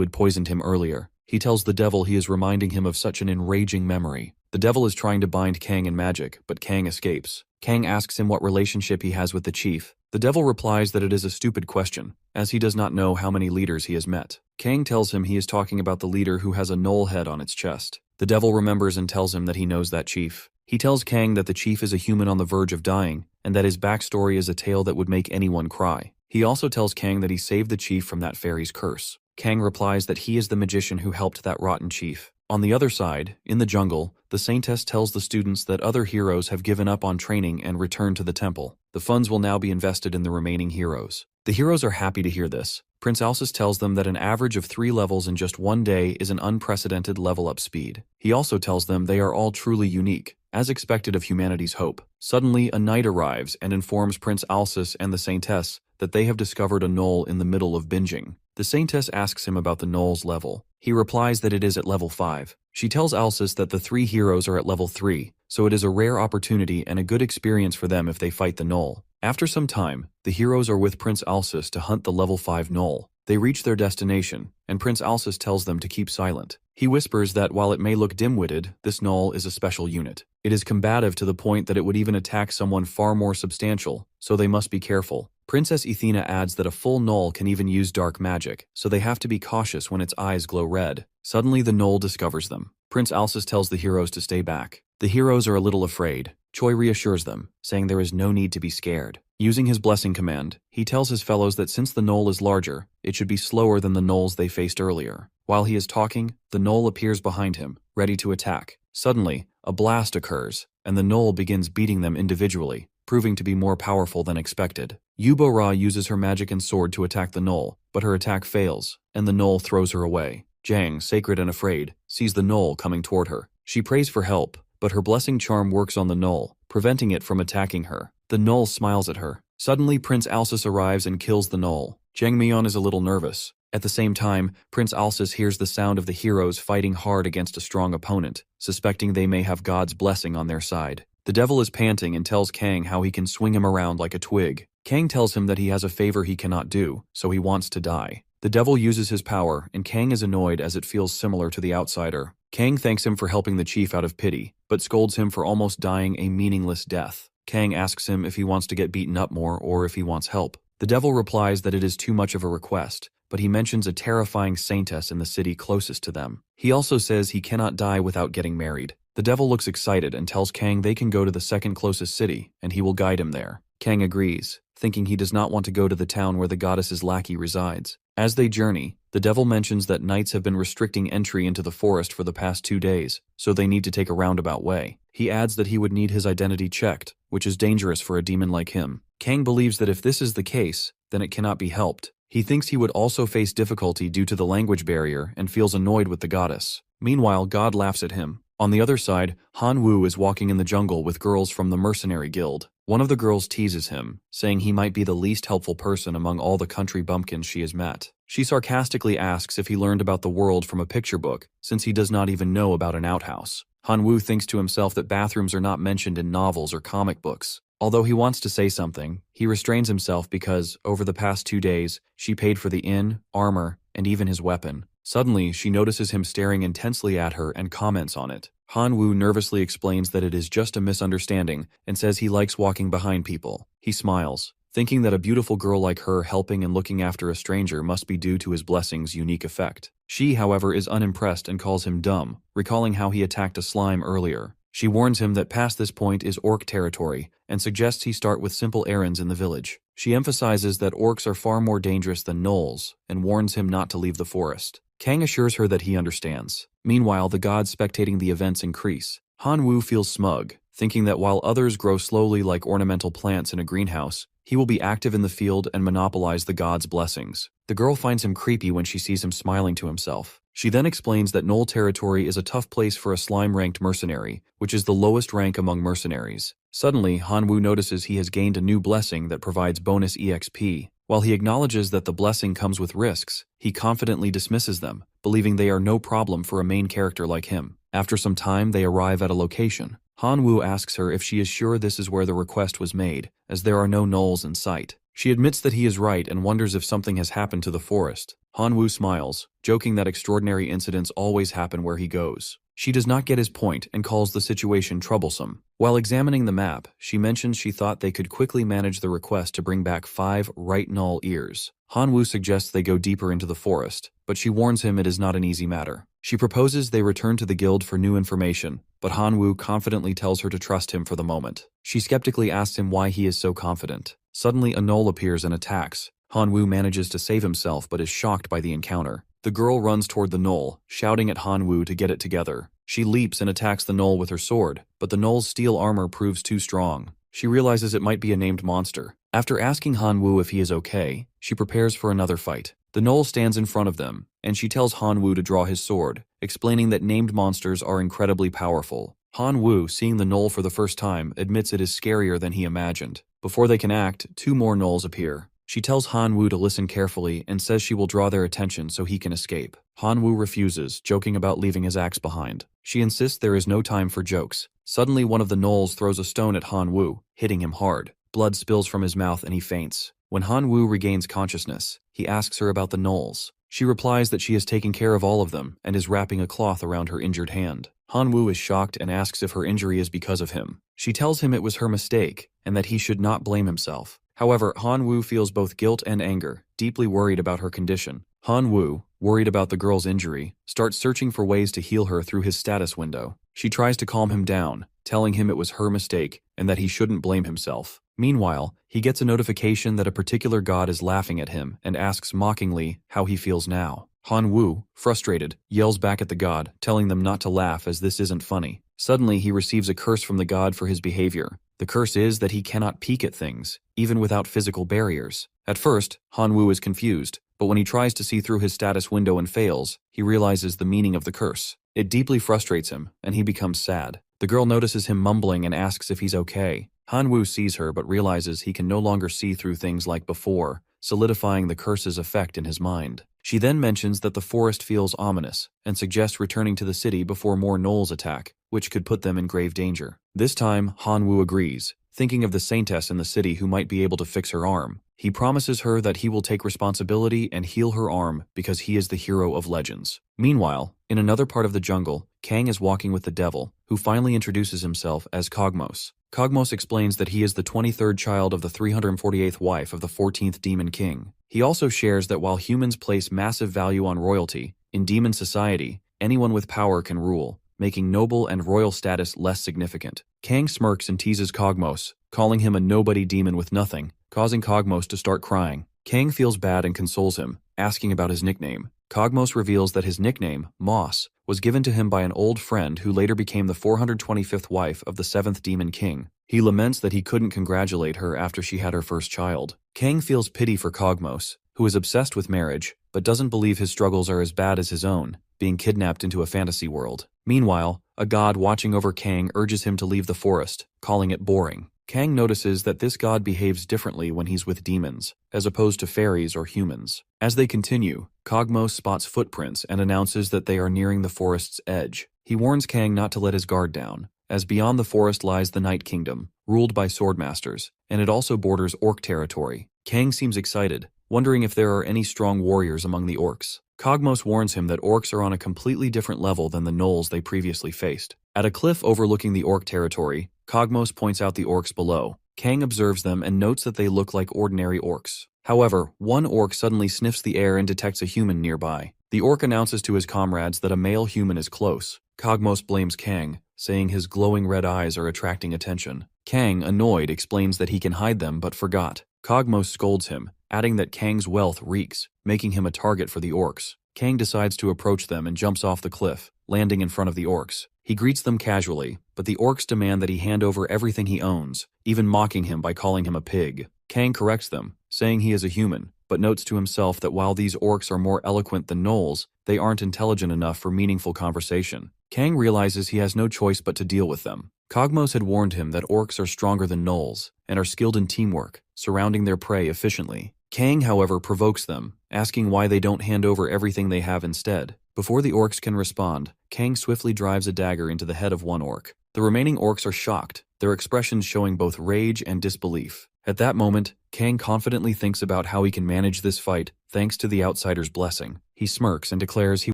who had poisoned him earlier. He tells the devil he is reminding him of such an enraging memory. The devil is trying to bind Kang in magic, but Kang escapes. Kang asks him what relationship he has with the chief. The devil replies that it is a stupid question, as he does not know how many leaders he has met. Kang tells him he is talking about the leader who has a knoll head on its chest. The devil remembers and tells him that he knows that chief. He tells Kang that the chief is a human on the verge of dying, and that his backstory is a tale that would make anyone cry. He also tells Kang that he saved the chief from that fairy's curse. Kang replies that he is the magician who helped that rotten chief. On the other side, in the jungle, the saintess tells the students that other heroes have given up on training and returned to the temple. The funds will now be invested in the remaining heroes. The heroes are happy to hear this. Prince Alsus tells them that an average of 3 levels in just one day is an unprecedented level-up speed. He also tells them they are all truly unique, as expected of humanity's hope. Suddenly, a knight arrives and informs Prince Alsus and the saintess that they have discovered a knoll in the middle of binging. The saintess asks him about the knoll's level. He replies that it is at level 5. She tells Alsus that the 3 heroes are at level 3, so it is a rare opportunity and a good experience for them if they fight the knoll. After some time, the heroes are with Prince Alsus to hunt the level 5 knoll. They reach their destination, and Prince Alsus tells them to keep silent. He whispers that while it may look dim-witted, this knoll is a special unit. It is combative to the point that it would even attack someone far more substantial, so they must be careful. Princess Athena adds that a full knoll can even use dark magic, so they have to be cautious when its eyes glow red. Suddenly the knoll discovers them. Prince Alsus tells the heroes to stay back. The heroes are a little afraid. Choi reassures them, saying there is no need to be scared. Using his blessing command, he tells his fellows that since the knoll is larger, it should be slower than the knolls they faced earlier. While he is talking, the knoll appears behind him, ready to attack. Suddenly, a blast occurs, and the knoll begins beating them individually, proving to be more powerful than expected. Yubo Ra uses her magic and sword to attack the knoll, but her attack fails, and the knoll throws her away. Jang, sacred and afraid, sees the knoll coming toward her. She prays for help, but her blessing charm works on the knoll, preventing it from attacking her. The knoll smiles at her. Suddenly, Prince Alsus arrives and kills the knoll. Jang Myeon is a little nervous. At the same time, Prince Alsus hears the sound of the heroes fighting hard against a strong opponent, suspecting they may have God's blessing on their side. The devil is panting and tells Kang how he can swing him around like a twig. Kang tells him that he has a favor he cannot do, so he wants to die. The devil uses his power, and Kang is annoyed as it feels similar to the outsider. Kang thanks him for helping the chief out of pity, but scolds him for almost dying a meaningless death. Kang asks him if he wants to get beaten up more or if he wants help. The devil replies that it is too much of a request, but he mentions a terrifying saintess in the city closest to them. He also says he cannot die without getting married. The devil looks excited and tells Kang they can go to the second closest city, and he will guide him there. Kang agrees, thinking he does not want to go to the town where the goddess's lackey resides. As they journey, the devil mentions that knights have been restricting entry into the forest for the past 2 days, so they need to take a roundabout way. He adds that he would need his identity checked, which is dangerous for a demon like him. Kang believes that if this is the case, then it cannot be helped. He thinks he would also face difficulty due to the language barrier and feels annoyed with the goddess. Meanwhile, God laughs at him. On the other side, Han Wu is walking in the jungle with girls from the mercenary guild. One of the girls teases him, saying he might be the least helpful person among all the country bumpkins she has met. She sarcastically asks if he learned about the world from a picture book, since he does not even know about an outhouse. Han Wu thinks to himself that bathrooms are not mentioned in novels or comic books. Although he wants to say something, he restrains himself because, over the past 2 days, she paid for the inn, armor, and even his weapon. Suddenly, she notices him staring intensely at her and comments on it. Han Wu nervously explains that it is just a misunderstanding and says he likes walking behind people. He smiles, thinking that a beautiful girl like her helping and looking after a stranger must be due to his blessing's unique effect. She, however, is unimpressed and calls him dumb, recalling how he attacked a slime earlier. She warns him that past this point is orc territory and suggests he start with simple errands in the village. She emphasizes that orcs are far more dangerous than gnolls and warns him not to leave the forest. Kang assures her that he understands. Meanwhile, the gods spectating the events increase. Han Wu feels smug, thinking that while others grow slowly like ornamental plants in a greenhouse, he will be active in the field and monopolize the gods' blessings. The girl finds him creepy when she sees him smiling to himself. She then explains that Gnoll territory is a tough place for a slime-ranked mercenary, which is the lowest rank among mercenaries. Suddenly, Han Wu notices he has gained a new blessing that provides bonus EXP. While he acknowledges that the blessing comes with risks, he confidently dismisses them, believing they are no problem for a main character like him. After some time, they arrive at a location. Han Wu asks her if she is sure this is where the request was made, as there are no gnolls in sight. She admits that he is right and wonders if something has happened to the forest. Han-woo smiles, joking that extraordinary incidents always happen where he goes. She does not get his point and calls the situation troublesome. While examining the map, she mentions she thought they could quickly manage the request to bring back 5 right null ears. Han-woo suggests they go deeper into the forest, but she warns him it is not an easy matter. She proposes they return to the guild for new information, but Han-woo confidently tells her to trust him for the moment. She skeptically asks him why he is so confident. Suddenly a gnoll appears and attacks. Han-woo manages to save himself but is shocked by the encounter. The girl runs toward the gnoll, shouting at Han-woo to get it together. She leaps and attacks the gnoll with her sword, but the gnoll's steel armor proves too strong. She realizes it might be a named monster. After asking Han-woo if he is okay, she prepares for another fight. The gnoll stands in front of them, and she tells Han-woo to draw his sword, explaining that named monsters are incredibly powerful. Han-woo, seeing the gnoll for the first time, admits it is scarier than he imagined. Before they can act, 2 more gnolls appear. She tells Han-woo to listen carefully and says she will draw their attention so he can escape. Han-woo refuses, joking about leaving his axe behind. She insists there is no time for jokes. Suddenly one of the gnolls throws a stone at Han-woo, hitting him hard. Blood spills from his mouth and he faints. When Han-woo regains consciousness, he asks her about the gnolls. She replies that she has taken care of all of them and is wrapping a cloth around her injured hand. Han-woo is shocked and asks if her injury is because of him. She tells him it was her mistake and that he should not blame himself. However, Han-woo feels both guilt and anger, deeply worried about her condition. Han-woo, worried about the girl's injury, starts searching for ways to heal her through his status window. She tries to calm him down, telling him it was her mistake and that he shouldn't blame himself. Meanwhile, he gets a notification that a particular god is laughing at him and asks mockingly how he feels now. Han-woo, frustrated, yells back at the god, telling them not to laugh as this isn't funny. Suddenly, he receives a curse from the god for his behavior. The curse is that he cannot peek at things, even without physical barriers. At first, Han-woo is confused, but when he tries to see through his status window and fails, he realizes the meaning of the curse. It deeply frustrates him, and he becomes sad. The girl notices him mumbling and asks if he's okay. Han-woo sees her but realizes he can no longer see through things like before, solidifying the curse's effect in his mind. She then mentions that the forest feels ominous and suggests returning to the city before more gnolls attack, which could put them in grave danger. This time, Han-woo agrees, thinking of the saintess in the city who might be able to fix her arm. He promises her that he will take responsibility and heal her arm because he is the hero of legends. Meanwhile, in another part of the jungle, Kang is walking with the devil, who finally introduces himself as Cogmos. Cogmos explains that he is the 23rd child of the 348th wife of the 14th Demon King. He also shares that while humans place massive value on royalty, in demon society, anyone with power can rule, making noble and royal status less significant. Kang smirks and teases Cogmos, calling him a nobody demon with nothing, causing Cogmos to start crying. Kang feels bad and consoles him, asking about his nickname. Cogmos reveals that his nickname, Moss, was given to him by an old friend who later became the 425th wife of the 7th Demon King. He laments that he couldn't congratulate her after she had her first child. Kang feels pity for Cogmos, who is obsessed with marriage, but doesn't believe his struggles are as bad as his own, being kidnapped into a fantasy world. Meanwhile, a god watching over Kang urges him to leave the forest, calling it boring. Kang notices that this god behaves differently when he's with demons, as opposed to fairies or humans. As they continue, Cogmos spots footprints and announces that they are nearing the forest's edge. He warns Kang not to let his guard down, as beyond the forest lies the Night Kingdom, ruled by swordmasters, and it also borders orc territory. Kang seems excited, wondering if there are any strong warriors among the orcs. Cogmos warns him that orcs are on a completely different level than the gnolls they previously faced. At a cliff overlooking the orc territory, Cogmos points out the orcs below. Kang observes them and notes that they look like ordinary orcs. However, one orc suddenly sniffs the air and detects a human nearby. The orc announces to his comrades that a male human is close. Cogmos blames Kang, saying his glowing red eyes are attracting attention. Kang, annoyed, explains that he can hide them but forgot. Cogmos scolds him, adding that Kang's wealth reeks, making him a target for the orcs. Kang decides to approach them and jumps off the cliff, landing in front of the orcs. He greets them casually, but the orcs demand that he hand over everything he owns, even mocking him by calling him a pig. Kang corrects them, saying he is a human, but notes to himself that while these orcs are more eloquent than gnolls, they aren't intelligent enough for meaningful conversation. Kang realizes he has no choice but to deal with them. Cogmos had warned him that orcs are stronger than gnolls, and are skilled in teamwork, surrounding their prey efficiently. Kang, however, provokes them, asking why they don't hand over everything they have instead. Before the orcs can respond, Kang swiftly drives a dagger into the head of one orc. The remaining orcs are shocked, their expressions showing both rage and disbelief. At that moment, Kang confidently thinks about how he can manage this fight thanks to the outsider's blessing. He smirks and declares he